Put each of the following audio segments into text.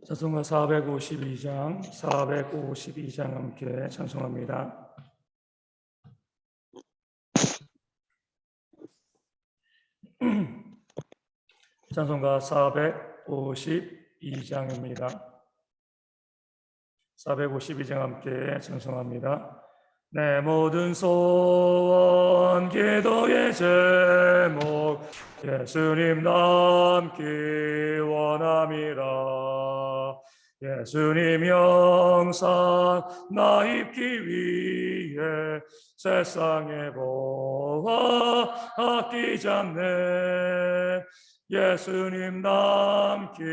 찬송가 452장 함께 찬송합니다. 찬송가 452장입니다. 452장 함께 찬송합니다. 내 모든 소원 기도의 제목 예수님 닮기 원함이라. 예수님 형상 나 입기 위해 세상의 보화 아끼지 않네. 예수님 닮기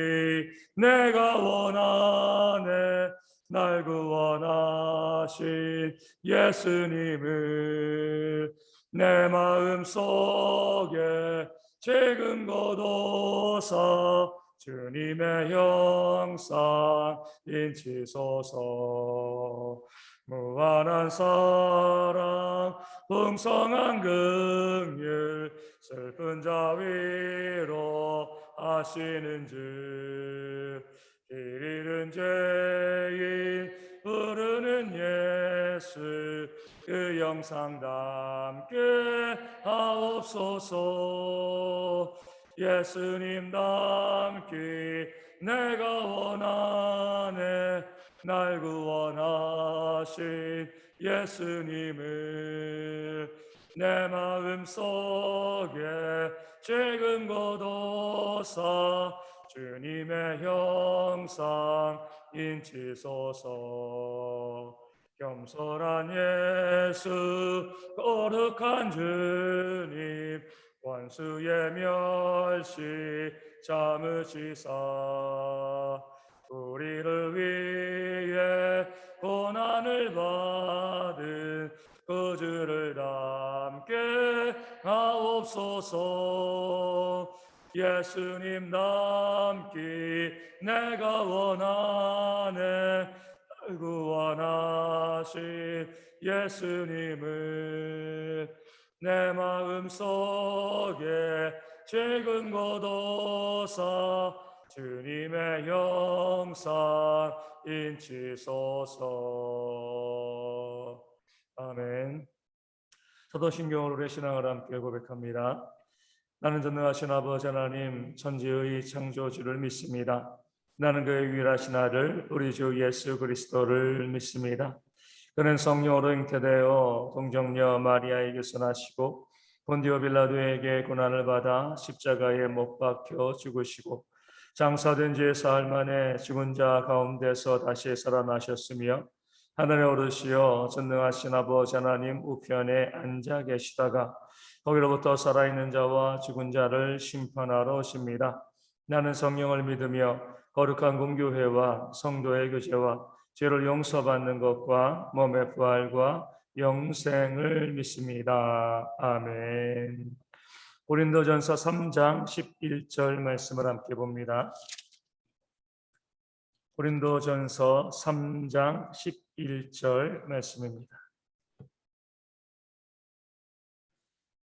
내가 원하네. 날 구원하신 예수님을 내 마음속에 지금 거둬사 주님의 형상 인치소서. 무한한 사랑 풍성한 긍휼 슬픈 자 위로 하시는 주. 길 잃은 죄인 부르는 예수 그 영상 담게 하옵소서. 예수님 닮기 내가 원하네. 날 구원하신 예수님을 내 마음속에 지금 거둬사 주님의 형상 인치소서. 겸손한 예수 거룩한 주님 원수의 멸시 참으시사 우리를 위해 고난을 받은 그 주를 닮게 하옵소서. 예수님 닮기 내가 원하네. 구원하신 예수님을 내 마음속에 지금 거둬사 주님의 형상 인치소서. 아멘. 사도신경으로 신앙을 함께 고백합니다. 나는 전능하신 아버지 하나님 천지의 창조주를 믿습니다. 나는 그의 유일하신 아들 우리 주 예수 그리스도를 믿습니다. 그는 성령으로 잉태되어 동정녀 마리아에게서 나시고 본디오 빌라도에게 고난을 받아 십자가에 못 박혀 죽으시고 장사된 지 사흘 만에 죽은 자 가운데서 다시 살아나셨으며 하늘에 오르시어 전능하신 아버지 하나님 우편에 앉아 계시다가 거기로부터 살아있는 자와 죽은 자를 심판하러 오십니다. 나는 성령을 믿으며 거룩한 공교회와 성도의 교제와 죄를 용서받는 것과 몸의 부활과 영생을 믿습니다. 아멘. 고린도전서 3장 11절 말씀을 함께 봅니다. 고린도전서 3장 11절 말씀입니다.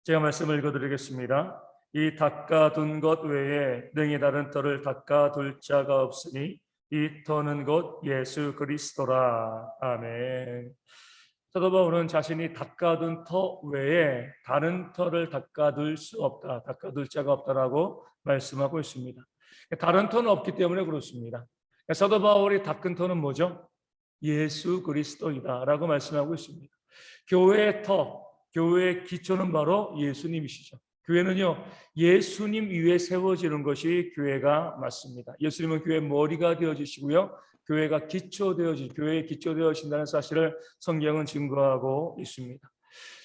제가 말씀을 읽어드리겠습니다. 이 닦아둔 것 외에 능히 다른 터를 닦아둘 자가 없으니 이 터는 곧 예수 그리스도라. 아멘. 사도 바울은 자신이 닦아둔 터 외에 다른 터를 닦아둘 수 없다, 닦아둘 자가 없다라고 말씀하고 있습니다. 다른 터는 없기 때문에 그렇습니다. 사도 바울이 닦은 터는 뭐죠? 예수 그리스도이다라고 말씀하고 있습니다. 교회의 터, 교회의 기초는 바로 예수님이시죠. 교회는요, 예수님 위에 세워지는 것이 교회가 맞습니다. 예수님은 교회의 머리가 되어주시고요, 교회가 교회의 기초 되어진다는 사실을 성경은 증거하고 있습니다.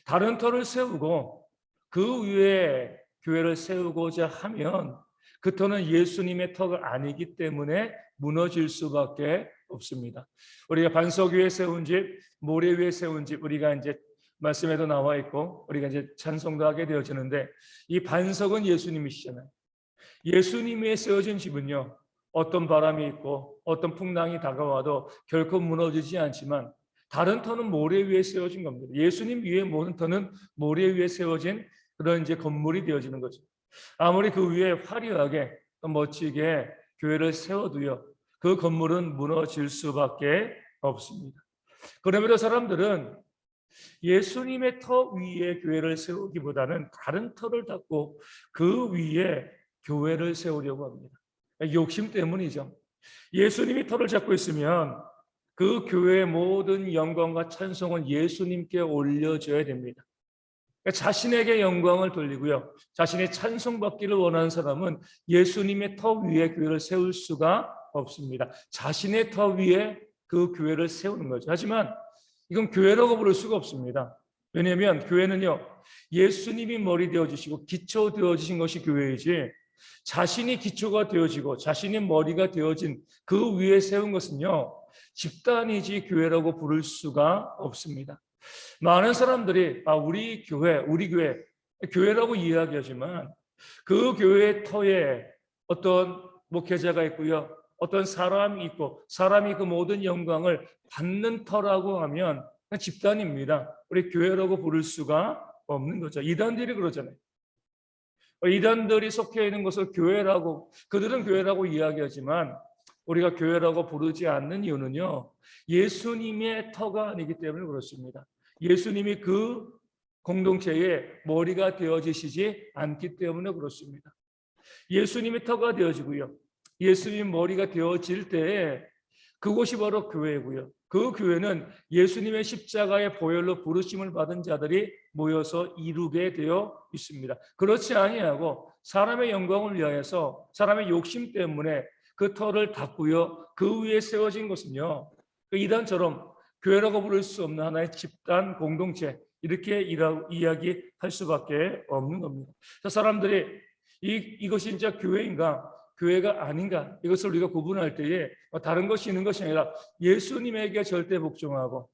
다른 터를 세우고 그 위에 교회를 세우고자 하면 그 터는 예수님의 터가 아니기 때문에 무너질 수밖에 없습니다. 우리가 반석 위에 세운 집, 모래 위에 세운 집, 우리가 이제 말씀에도 나와 있고 우리가 이제 찬송도 하게 되어지는데 이 반석은 예수님이시잖아요. 예수님 위에 세워진 집은요, 어떤 바람이 있고 어떤 풍랑이 다가와도 결코 무너지지 않지만 다른 터는 모래 위에 세워진 겁니다. 예수님 위에 모든 터는 모래 위에 세워진 그런 이제 건물이 되어지는 거죠. 아무리 그 위에 화려하게 멋지게 교회를 세워도요, 그 건물은 무너질 수밖에 없습니다. 그러므로 사람들은 예수님의 터 위에 교회를 세우기보다는 다른 터를 닦고 그 위에 교회를 세우려고 합니다. 욕심 때문이죠. 예수님이 터를 잡고 있으면 그 교회의 모든 영광과 찬송은 예수님께 올려줘야 됩니다. 자신에게 영광을 돌리고요, 자신의 찬송받기를 원하는 사람은 예수님의 터 위에 교회를 세울 수가 없습니다. 자신의 터 위에 그 교회를 세우는 거죠. 하지만 이건 교회라고 부를 수가 없습니다. 왜냐하면 교회는요, 예수님이 머리 되어주시고 기초 되어주신 것이 교회이지, 자신이 기초가 되어지고 자신이 머리가 되어진 그 위에 세운 것은요, 집단이지 교회라고 부를 수가 없습니다. 많은 사람들이 우리 교회 교회라고 이야기하지만 그 교회의 터에 어떤 목회자가 있고요, 어떤 사람이 있고, 사람이 그 모든 영광을 받는 터라고 하면 집단입니다. 우리 교회라고 부를 수가 없는 거죠. 이단들이 그러잖아요. 이단들이 속해 있는 것을 교회라고, 그들은 교회라고 이야기하지만 우리가 교회라고 부르지 않는 이유는요, 예수님의 터가 아니기 때문에 그렇습니다. 예수님이 그 공동체의 머리가 되어지시지 않기 때문에 그렇습니다. 예수님의 터가 되어지고요, 예수님 머리가 되어질 때에 그곳이 바로 교회고요, 그 교회는 예수님의 십자가의 보혈로 부르심을 받은 자들이 모여서 이루게 되어 있습니다. 그렇지 아니하고 사람의 영광을 위하여서 사람의 욕심 때문에 그 터를 닫고요, 그 위에 세워진 것은요, 그 이단처럼 교회라고 부를 수 없는 하나의 집단 공동체, 이렇게 이야기할 수밖에 없는 겁니다. 사람들이 이것이 진짜 교회인가 교회가 아닌가, 이것을 우리가 구분할 때에 다른 것이 있는 것이 아니라 예수님에게 절대 복종하고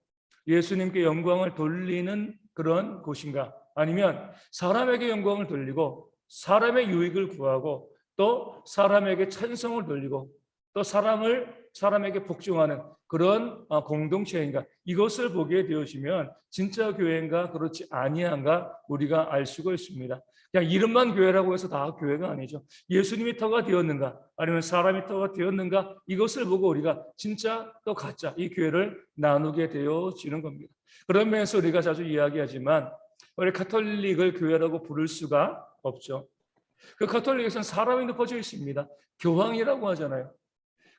예수님께 영광을 돌리는 그런 곳인가, 아니면 사람에게 영광을 돌리고 사람의 유익을 구하고 또 사람에게 찬송을 돌리고 또 사람에게 복종하는 그런 공동체인가, 이것을 보게 되어지면 진짜 교회인가 그렇지 아니한가 우리가 알 수가 있습니다. 그냥 이름만 교회라고 해서 다 교회가 아니죠. 예수님이 터가 되었는가 아니면 사람이 터가 되었는가, 이것을 보고 우리가 진짜 또 가짜 이 교회를 나누게 되어지는 겁니다. 그런 면에서 우리가 자주 이야기하지만 우리 가톨릭을 교회라고 부를 수가 없죠. 그 가톨릭에서는 사람이 높아져 있습니다. 교황이라고 하잖아요.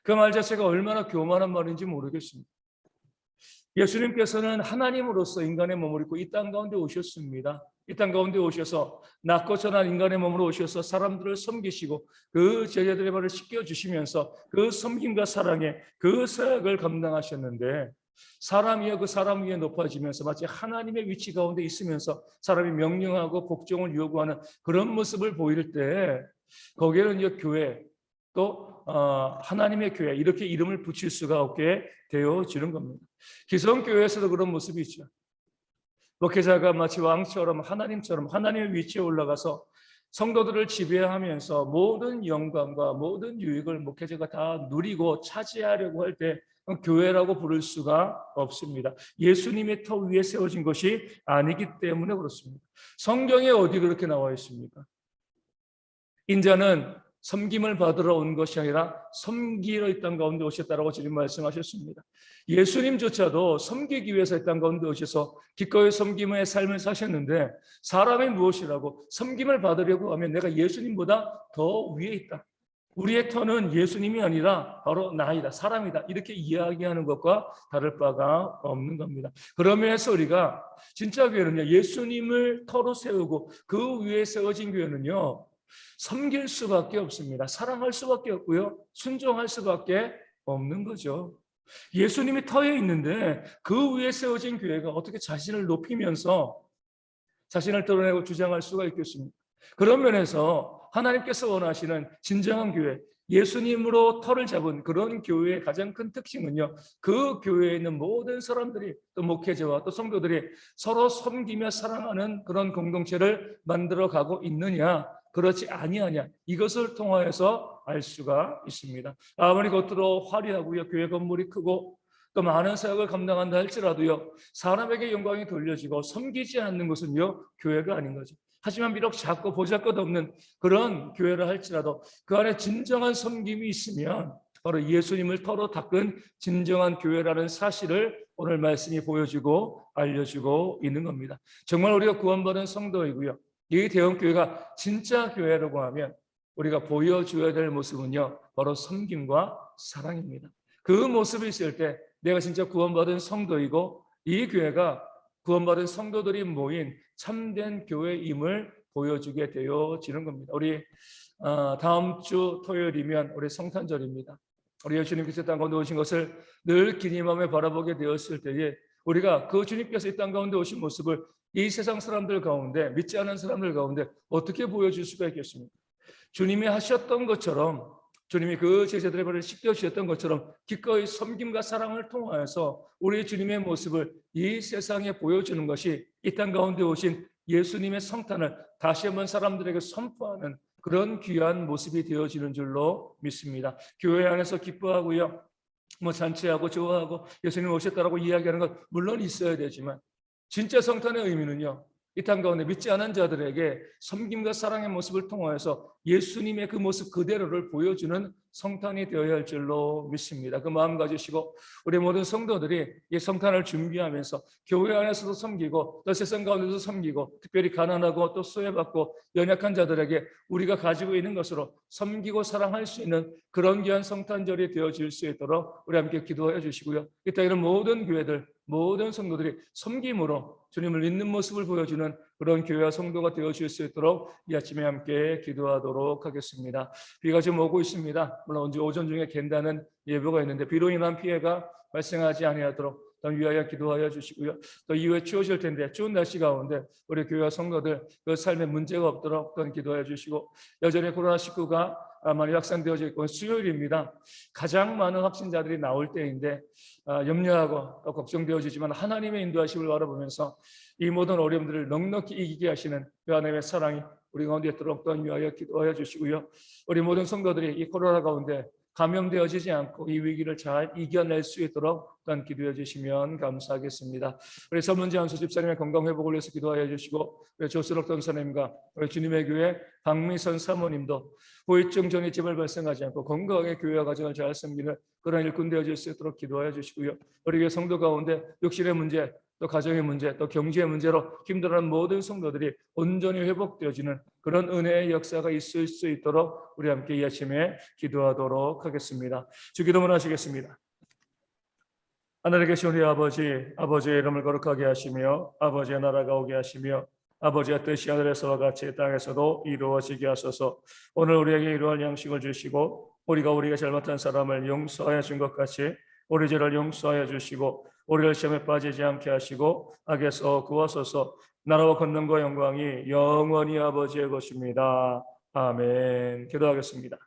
그 말 자체가 얼마나 교만한 말인지 모르겠습니다. 예수님께서는 하나님으로서 인간의 몸을 입고 이 땅 가운데 오셨습니다. 이 땅 가운데 오셔서 낮고 천한 인간의 몸으로 오셔서 사람들을 섬기시고 그 제자들의 발을 씻겨주시면서 그 섬김과 사랑의 그 사역을 감당하셨는데, 사람이여 그 사람 위에 높아지면서 마치 하나님의 위치 가운데 있으면서 사람이 명령하고 복종을 요구하는 그런 모습을 보일 때, 거기에는 교회 또 하나님의 교회 이렇게 이름을 붙일 수가 없게 되어지는 겁니다. 기성교회에서도 그런 모습이 있죠. 목회자가 마치 왕처럼 하나님처럼 하나님의 위치에 올라가서 성도들을 지배하면서 모든 영광과 모든 유익을 목회자가 다 누리고 차지하려고 할 때 교회라고 부를 수가 없습니다. 예수님의 터 위에 세워진 것이 아니기 때문에 그렇습니다. 성경에 어디 그렇게 나와 있습니까? 인자는 섬김을 받으러 온 것이 아니라 섬기러 이 땅 가운데 오셨다라고 지금 말씀하셨습니다. 예수님조차도 섬기기 위해서 이 땅 가운데 오셔서 기꺼이 섬김의 삶을 사셨는데, 사람이 무엇이라고 섬김을 받으려고 하면 내가 예수님보다 더 위에 있다, 우리의 터는 예수님이 아니라 바로 나이다, 사람이다, 이렇게 이야기하는 것과 다를 바가 없는 겁니다. 그러면서 우리가 진짜 교회는요, 예수님을 터로 세우고 그 위에 세워진 교회는요, 섬길 수밖에 없습니다. 사랑할 수밖에 없고요, 순종할 수밖에 없는 거죠. 예수님이 터에 있는데 그 위에 세워진 교회가 어떻게 자신을 높이면서 자신을 드러내고 주장할 수가 있겠습니까? 그런 면에서 하나님께서 원하시는 진정한 교회, 예수님으로 터를 잡은 그런 교회의 가장 큰 특징은요, 그 교회에 있는 모든 사람들이, 또 목회자와 또 성도들이 서로 섬기며 사랑하는 그런 공동체를 만들어 가고 있느냐 그렇지 아니하냐, 이것을 통하여서 알 수가 있습니다. 아무리 겉으로 화려하고요, 교회 건물이 크고 또 많은 사역을 감당한다 할지라도요, 사람에게 영광이 돌려지고 섬기지 않는 것은요, 교회가 아닌 거죠. 하지만 비록 작고 보잘것없는 그런 교회를 할지라도 그 안에 진정한 섬김이 있으면 바로 예수님을 터로 닦은 진정한 교회라는 사실을 오늘 말씀이 보여주고 알려주고 있는 겁니다. 정말 우리가 구원받은 성도이고요. 이 대형교회가 진짜 교회라고 하면 우리가 보여줘야 될 모습은요, 바로 섬김과 사랑입니다. 그 모습이 있을 때 내가 진짜 구원받은 성도이고 이 교회가 구원받은 성도들이 모인 참된 교회임을 보여주게 되어지는 겁니다. 우리 다음 주 토요일이면 우리 성탄절입니다. 우리 예수님께서 땅 가운데 오신 것을 늘 기념하며 바라보게 되었을 때에 우리가 그 주님께서 이 땅 가운데 오신 모습을 이 세상 사람들 가운데, 믿지 않은 사람들 가운데 어떻게 보여줄 수가 있겠습니까? 주님이 하셨던 것처럼, 주님이 그 제자들의 발을 씻겨주셨던 것처럼 기꺼이 섬김과 사랑을 통하여서 우리 주님의 모습을 이 세상에 보여주는 것이 이 땅 가운데 오신 예수님의 성탄을 다시 한번 사람들에게 선포하는 그런 귀한 모습이 되어지는 줄로 믿습니다. 교회 안에서 기뻐하고요, 잔치하고 좋아하고 예수님 오셨다라고 이야기하는 것 물론 있어야 되지만, 진짜 성탄의 의미는요, 이 땅 가운데 믿지 않은 자들에게 섬김과 사랑의 모습을 통하여서 예수님의 그 모습 그대로를 보여주는 성탄이 되어야 할 줄로 믿습니다. 그 마음 가지시고 우리 모든 성도들이 이 성탄을 준비하면서 교회 안에서도 섬기고 또 세상 가운데도 섬기고, 특별히 가난하고 또 소외받고 연약한 자들에게 우리가 가지고 있는 것으로 섬기고 사랑할 수 있는 그런 귀한 성탄절이 되어질 수 있도록 우리 함께 기도해 주시고요. 이 땅에 있는 모든 교회들, 모든 성도들이 섬김으로 주님을 믿는 모습을 보여주는 그런 교회와 성도가 되어질 수 있도록 이 아침에 함께 기도하도록 하겠습니다. 비가 좀 오고 있습니다. 물론 언제 오전 중에 갠다는 예보가 있는데 비로 인한 피해가 발생하지 아니하도록 위하여 기도하여 주시고요. 또 이후에 추워질 텐데 추운 날씨 가운데 우리 교회와 성도들 그 삶에 문제가 없도록 기도하여 주시고, 여전히 코로나19가 많이 확산되어져 있고 수요일입니다. 가장 많은 확진자들이 나올 때인데 염려하고 또 걱정되어지지만 하나님의 인도하심을 바라보면서 이 모든 어려움들을 넉넉히 이기게 하시는 그 하나님의 사랑이 우리 가운데 있도록 또한 위하여 기도하여 주시고요. 우리 모든 성도들이 이 코로나 가운데 감염되어지지 않고 이 위기를 잘 이겨낼 수 있도록 또한 기도해 주시면 감사하겠습니다. 우리 서문지 한수 집사님의 건강 회복을 위해서 기도하여 주시고, 우리 조수록 전사님과 우리 주님의 교회 박미선 사모님도 후유증 전이집을 발생하지 않고 건강하게 교회와 가정을 잘 섬기는 그런 일꾼 되어질 수 있도록 기도하여 주시고요. 우리 교회 성도 가운데 육신의 문제, 또 가정의 문제, 또 경제의 문제로 힘들어하는 모든 성도들이 온전히 회복되어지는 그런 은혜의 역사가 있을 수 있도록 우리 함께 이 아침에 기도하도록 하겠습니다. 주기도문 하시겠습니다. 하늘에 계신 우리 아버지의 이름을 거룩하게 하시며 아버지의 나라가 오게 하시며 아버지의 뜻이 하늘에서와 같이 땅에서도 이루어지게 하소서. 오늘 우리에게 이루어질 양식을 주시고 우리가 잘못한 사람을 용서하여 준 것 같이 우리 죄를 용서하여 주시고 우리를 시험에 빠지지 않게 하시고 악에서 구하소서. 나라와 권능과 영광이 영원히 아버지의 것입니다. 아멘. 기도하겠습니다.